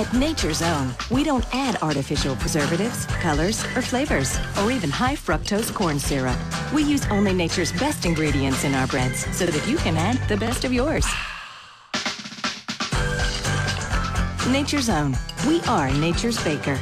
At Nature's Own, we don't add artificial preservatives, colors, or flavors, or even high fructose corn syrup. We use only nature's best ingredients in our breads so that you can add the best of yours. Nature's Own. We are nature's baker.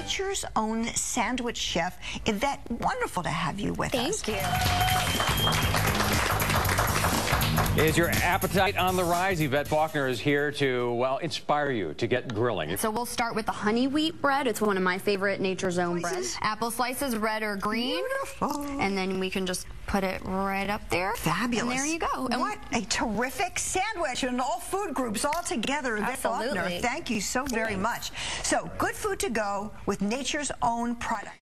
Nature's Own sandwich chef, Yvette. Wonderful to have you with us. Thank you. Is your appetite on the rise? Yvette Faulkner is here to, well, inspire you to get grilling. So we'll start with the honey wheat bread. It's one of my favorite Nature's Own breads. Apple slices, red or green. Beautiful. And then we can just put it right up there. Fabulous. And there you go. And what a terrific sandwich, and all food groups all together. Yvette Faulkner, thank you so very much. So, good food to go with Nature's Own product.